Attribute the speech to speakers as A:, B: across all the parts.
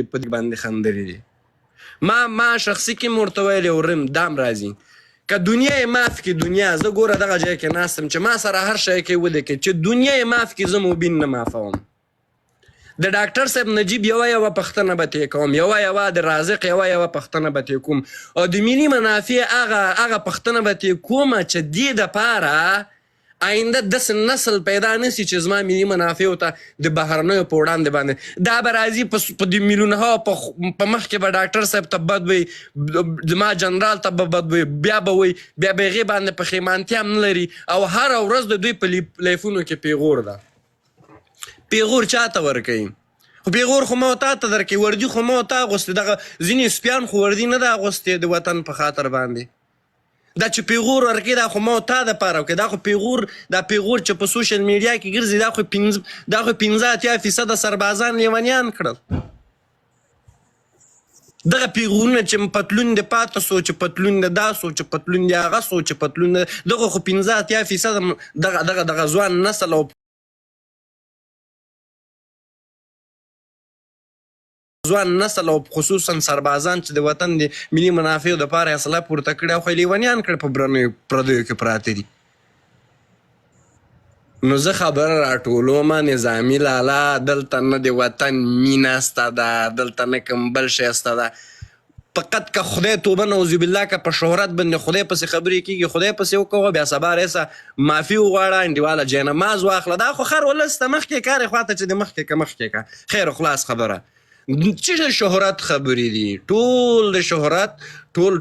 A: په دې باندې خندلې دي. ما شخصي کې ورته ویلې ورم دام راځي که دنیا یې معاف کړي دنیا زه ګوره دغه ځای کې ناستم چې ما سره هر شی کې ولیکې چې دنیا یې معاف کړي زه مبین نه معافوم. د ډاکټر صاحب نجیب یوه پښتنه به ترې کوم یوه د رازق یوه پښتنه به ترې کوم او د ملي منافع هغه پښتنه به ترې کومه چې دې دپاره آینده داسې نسل پیدا نسی چې زما ملي منافعو ته د بهرنیو په وړاندې باندې دا به راځي په د میلیونها په مخ کې به ډاکټر صاحب ته بد وي زما جنرال ته به بد وي بیا به وي بیا به هغې باندې پښیمانتیا هم نه لري او هره ورځ د دوی په لیفونو کې پیغور ده. پیغور چاته ورکوي؟ خو پیغور خو ما تا ته درکوي وردي خو ما تا اغوستې دغه ځینې سپیان خو وردي نه ده اغوستې د وطن په خاطر باندې دا چې پیغور ورکوي دا خو ما تا دپاره وکړي دا خو پیغور چې په سوشل میډیا کې ګرځي دا خو 15-80% سربازان لیونیان کړل. دغه پیغورونه چې پتلون د پاته سو چې پتلون د دا سو چې پتلون د هغه سو چې پتلون دغه خو 15-80% دغه ځوان نسل او خصوصا سربازان چې د وطن د ملي منافعو دپاره یې اسلحه پورته کړي او خو یې لیونیان کړي په پردیو کې پراته دي. نو زه خبره راټولوم نظامي لالا دلته نه د وطن مینه سته ده دلته نه کوم بل شی سته ده فقط که خدای توبه نعوذ بالله که په شهرت باندې خدای پسې خبرې کېږي خدای پسې وکوه بیا سبا ریسه معافي وغواړه انډیواله جاینماز واخله دا خو خر ولسته مخکې کارې خواته چې د مخکې که خیر و خلاص خبره چې شهرت خبرې دي ټول د شهرت ټول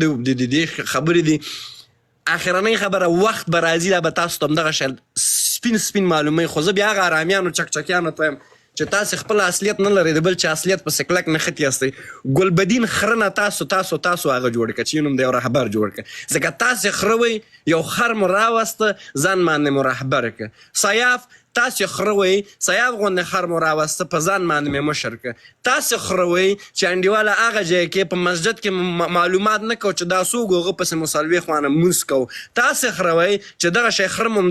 A: د دې خبرې دي. اخرنۍ خبره وخت به راځي دا به تاسو ته همدغه شی سپین معلوموي خو زه بیا هغه آرامیانو چکچکیانو ته یم چې تاسې خپل اصلیت نه لرئ د بل چې اصلیت پسې کلک نښتي یاستئ. ګلبدین خره نه تاسو هغه جوړ کړه چې نوم د یو رهبر جوړ کړه ځکه تاسې خره وئ یو خر مو راوسته ځان باندې مو رهبر کړه. سیاف تاسې خره وئ سیاف غوندې خر مو راوسته په ځان باندې مې مشر کړه. تاسې خره وئ چې انډیواله هغه ځای کې په مسجد کې معلومات نه کوو چې دا څوک هغه پسې مو څلوېښت خوانه مونځ کوو. تاسې خره وئ چې دغه شی خره مو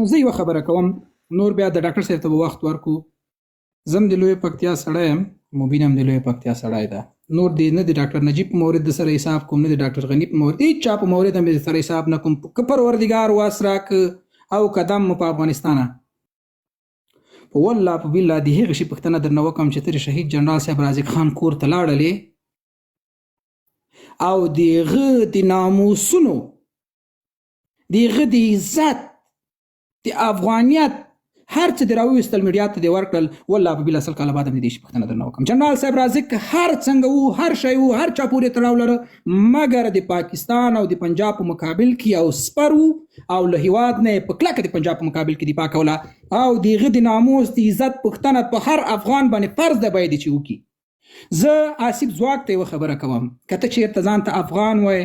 B: زه یوه خبره کوم نور بیا د ډاکټر صاحب ته به وخت ورکو. زه هم د لویه پکتیا سړی یم مبین هم د لویه پکتیا سړی ده نور د نه د ډاکټر نجیب په مورد د سره حساب کوم نه د ډاکټر غني په مورد هیڅ چا په مورد هم د سره حساب نه کوم که پروردګار واس راک او قدم په افغانستانه په والله په بالله د هغې شي پوښتنه درنه وکړم چې ته د شهید جنرال صاحب رازق خان کور ته لاړلې او د هغه د ناموسونو د هغه د عزت د افغانیت هر څه د راویستل میډیا ته دې ورکړل والله په بالله سل کاله بعد هم د دې شي پوښتنه درنه وکړم. جنرال صاحب رازق هر څنګه وو هر شی وو هر چا پورې تړاو لره مګر د پاکستان او د پنجاب په مقابل کې یو سپر وو او له هیواد نه په کلکه د پنجاب په مقابل کې دفاع کوله او د هغه د ناموس د عزت پوښتنه په هر افغان باندې فرض ده باید چې وکړي. زه آصف ځواک ته یوه خبره کوم که ته چېرته ځان ته افغان وای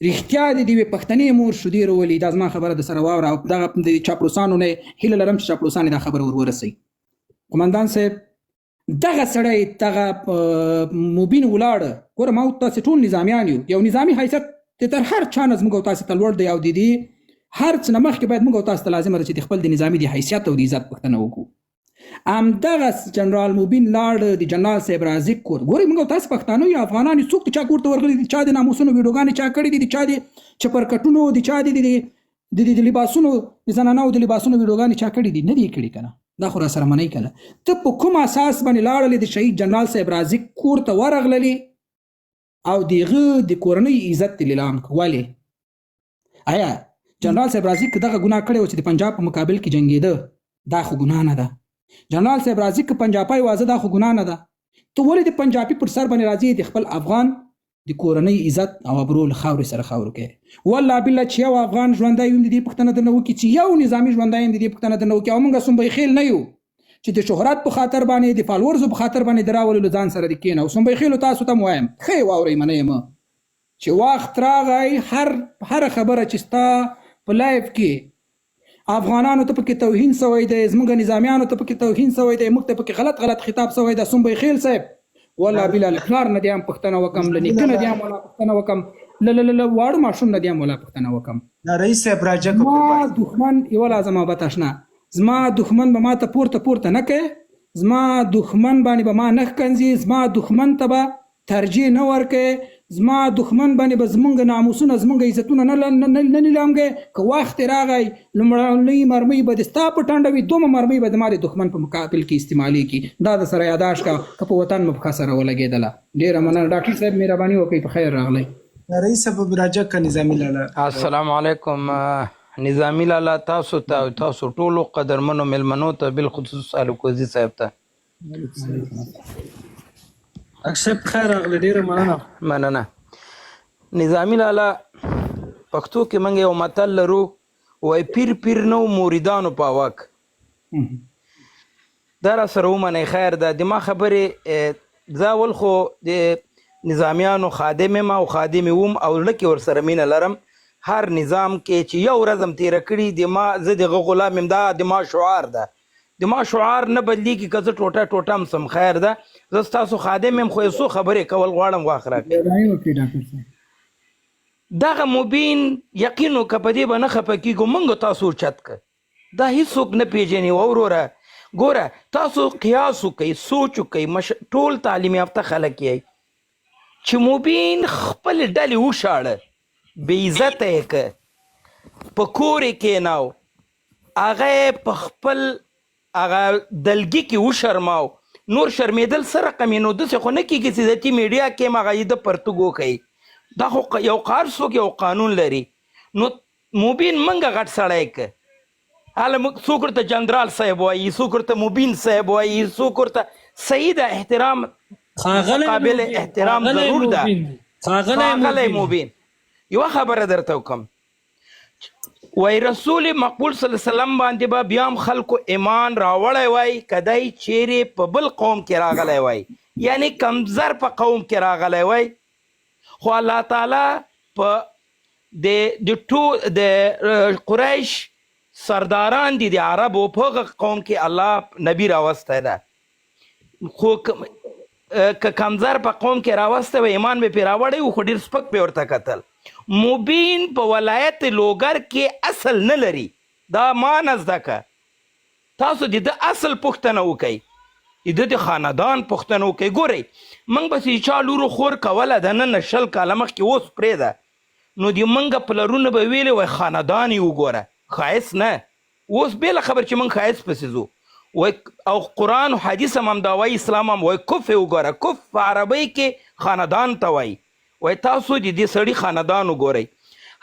B: رښتیا د دې پښتنې مور شودې رولي دا زما خبره د سره واوره او دغه د چاپلوسانو نه هیله لرم چې چاپلوسان دا خبره ورسوي. قمندان صاحب دغه سړی دغه مبین ولاړه ګوره ما تاسې ټول نظامیان یو نظامي حیثیت تر هر چا نه زموږ او تاسې ته لوړ دی او د دې هر څه نه مخکې باید موږ او تاسو ته لازمه ده چې د خپل د نظامي د حیثیت او د عزت پوښتنه وکړو. همدغه جنرال مبین لاړ د جنرال صاحب رازق کور ګورئ موږ او تاسو پښتانه یو افغانان څوک د چا کور ته ورغلي د چا د ناموسونو ویډیوګانې چا کړي دي د چا د چپرکټونو د چا د لباسونو د زنانو د لباسونو ویډیوګانې چا کړي دي نه دي کړي که نه دا خو را سره منئ که نه ته په کوم اساس باندې لاړلې د شهید جنرال صاحب رازق کور ته ورغللې او د هغه د کورنۍ عزت دې لیلام کړه ولې آیا جنرال صاحب رازق که دغه ګناه کړی و چې د پنجاب په مقابل کې جنګېده دا خو ګناه نه ده. جنرال صاحب رازق که پنجابی وازه دا خو ګناه نه ده ته ولې د پنجابي پر سر باندې راځي د خپل افغان د کورنۍ عزت او ابرو له خاورې سره خاورو کوي. والله بالله چې یو افغان ژوندی وي د دې پوښتنه درنه وکړي چې یو نظامي ژوندی وي د دې پوښتنه درنه وکړي او موږ سنبی خیل نه یو چې د شهرت په خاطر باندې د فالورزو په خاطر باندې د راوللو ځان سره د کېنه او سنبی خیلو تاسو ته م وایم ښه یې واورئ منئ یم چې وخت راغی هر خبره چې ستا په لایف کې افغانانو ته پکې توهین سوی دی، زموږ نظامیانو ته پکې توهین سوی دی، موږ ته پکې غلط خطاب سوی دی. سنبی خیل صاحب والله بلا له پلار نه دې هم پوښتنه وکم، له نیکه نه دې هم ولا پوښتنه وکم، له واړه ماشوم نه دې هم ولا پوښتنه وکم.
C: رئیس صاحب راجع
B: ما دښمن یوه لازمه به تشنه زما دښمن به ما ته پورته نه کوي، زما دښمن باندې به ما نه ښکنځي، زما دښمن ته به ترجیح نه ورکوي، زما دښمن باندې به زمونږ ناموسونه زمونږ عزتونه نه نیلامږي. که وخت راغی لومړنۍ مرمۍ به د ستا په ټنډه وي، دومره مرمۍ به زما د دښمن په مقابل کې استعمالېږي. دا د سره یاداشت کا که په وطن مو پښه سره ولګېدله. ډېره مننه ډاکټر صاحب، مهرباني وکړئ، په خیر راغلی.
C: رئیس صاحب راجع کا نظامی لالا.
D: السلام علیکم نظامی لالا، تاسو ته تاسو ټولو قدرمنو مېلمنو ته بالخصوص الکوزي صاحب ته
C: اکثر خیر راغلی، ډېره
D: مننه. نظامی لالا، پښتو کې موږ یو متل لرو، وایي پیر نو مریدانو په واک. دا را سره ومنئ، خیر ده. د ما خبرې زه اول خو د نظامیانو خادم یم او خادم وم او لکه ورسره مینه لرم. هر نظام کې چې یو ورځ هم تېره کړي زه دغه غلام یم، دا د ما شعار ده. د ما شعار نه بدلیږي، که زه ټوټه هم سم، خیر ده. زه ستاسو خادم یم، خو یو څو خبرې کول غواړم، واخ راکړئ. دغه مبین یقینو که په دې به نه خفه کېږو، موږ تاسو اوچت که دا هېڅوک نه پېژني. وروره ګوره، تاسو قیاس وکئ، سوچ وکئ، ټول تعلیم یافته خلک یئ چې مبین خپل ډلې وشاړه، بې عزته یې که، په کور یې کېناو، هغه یې په خپل هغه دلګي کې وشرماو. نور شرمېدل څه رقم یې؟ نو داسې خو نه کېږي چې ذاتي میډیا کې هم هغه یې د پرتوګ وښیي. دا خو یو قهر څوک یو قانون لري. نو مبین منګه غټ سړی که، هله څوک ورته جنرال صاحب وایي، څوک ورته مبین صاحب وایي، څوک ورته صحیح ده. احترام قابل احترام ضرور ده. ښاغلی مبین، یوه خبره درته وکم، وای رسول مقبول صلی الله علیه وسلم باندې به بیا هم خلکو ایمان راوړی وای که دی چیرې په بل قوم کې راغلی وای، یعنی کمزر په قوم کې راغلی وای. خو الله تعالی په د قریش سرداران دي د عربو په هغه قوم کې الله نبی راوستی ده. خو که کمزر په قوم کې راوستی و، ایمان به پرې راوړی و، خو ډېر سپک پې ورته کتل. مبین په ولایت لوګر کې اصل نه لري، دا ما نه زده که. تاسو د ده اصل پوښتنه وکئ، د د خاندان پوښتنه وکئ. ګورئ، موږ به چې چا لورو خور کوله د نن 20 کاله مخکې، اوس پرېږده، نو د موږ پلرونه به ویلې وای خاندان یې وګوره، ښایست نه. اوس بېله خبر چې موږ ښایست پسې ځو، وای او قرآن و حدیث هم دا وایي، اسلام هم وایي کف یې وګوره. کف په عربۍ کې خاندان ته وایي. وای تاسو د دې سړي خاندان وګورئ.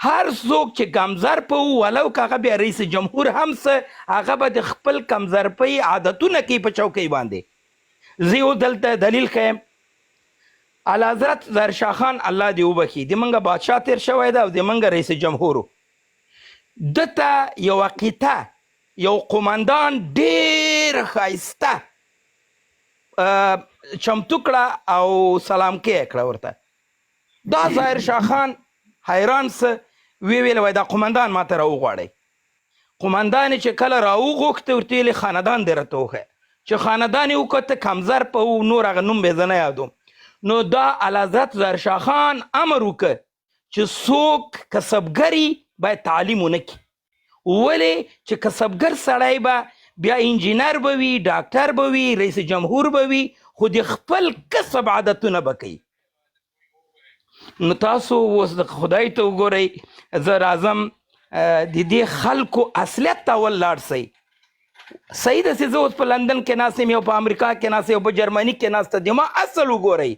D: هر څوک چې کمزر په و، ولو که هغه بیا رئیس جمهور هم څه، هغه به د خپل کمزرپۍ عادتونه کوي په چوکۍ باندې. زه یو دلته دلیل ښیم. اعلیحضرت ظاهرشاه خان الله دې وبخي، د موږ بادشاه تېر شوی ده او د موږ رئیس جمهور، ده ته یوه قطعه یو قمندان ډېر ښایسته چمتو کړه او سلام کې یې کړه ورته. دا ظاهرشاه خان حیران څه ویل، وای دا قمندان ما ته راوغواړئ. قمندان یې چې کله راوغوښته، ورته ویلې خاندان دې راته وښیه. چې خاندان یې وکته، کمزر په و، نور هغه نوم به زه نه یادوم. نو دا اعلیحضرت ظاهرشاه خان امر وکړ چې څوک کسبګري باید تعلیم ونه کړي. ولې چې کسبګر سړی به بیا انجینر به وي، ډاکټر به وي، رئیس جمهور به وي، خو د خپل کسب عادتونه به کوي. نو تاسو اوس د خدای ته وګورئ، زه راځم د دې خلکو اصلیت ته ول لاړ سئ. صحیح ده چې زه اوس په لندن کې ناست یم، یو په امریکا کې ناست، یو په جرمني کې ناسته، د ما اصل وګورئ.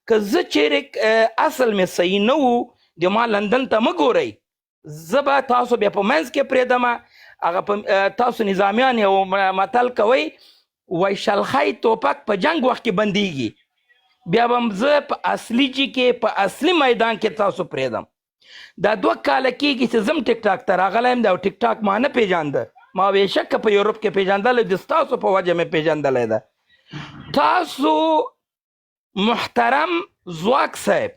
D: که زه چیرې اصل مې صحیح نه و، د ما لندن ته مه ګورئ. زه به تاسو بیا په منځ کې پرېږدم. هغه تاسو نظامیان یو متل کوئ، وای شلخی توپک په جنګ وخت کې بندیږي، بیا به هم زه په اصلي جي کې په اصلي میدان کې تاسو پرېږدم. دا 2 کاله کېږي چې زم ټیک ټاک ته راغلی یم، دا ټیک ټاک ما نه پېژانده. ما بېشکه په یورپ کې پېژندلی، د ستاسو په وجه مې پېژندلی ده. تاسو محترم ځواک صاحب،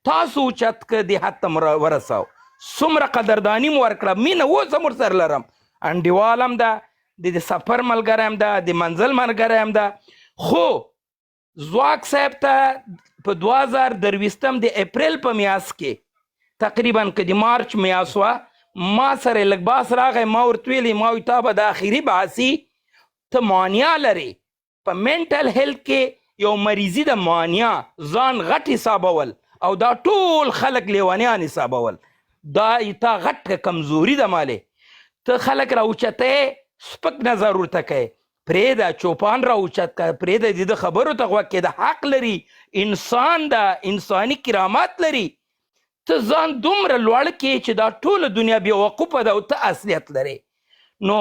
D: تاسو اوچت که دې حد ته ورساو. څومره قدرداني مو ورکړه، مینه اوس هم ورسره لرم. انډیوال هم ده، د سفر ملګری هم ده، د منزل ملګری هم ده. خو ځواک صاحب ته په 2023 د اپریل په میاشت کې تقریبا که د مارچ میاشت وه، ما سره لږ باس راغی، ما ورته ویلې، ما وایي تا به د آخري باسي، ته مانیا لرې. په منټل هیلث کې یو مریضي د مانیا ځان غټ حسابول او دا ټول خلک لیونیان حسابول، دا تا غټ کمزوري ده مالې. ته خلک راوچتې، سپک نظر ورته کوې، پرېږده چوپان راوچت که، پرېږده د خبرو ته غوږ کېده، حق لري، انسان ده، انساني کرامات لري. ته ځان دومره لوړ کې چې دا ټوله دنیا بې وقوفه ده او ته اصلیت لرې. نو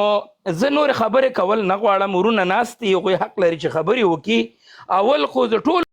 D: زه نورې خبرې کول نه غواړم، ورونه ناست دي، هغوی حق لري چې خبرې وکړي. اول خو د ټول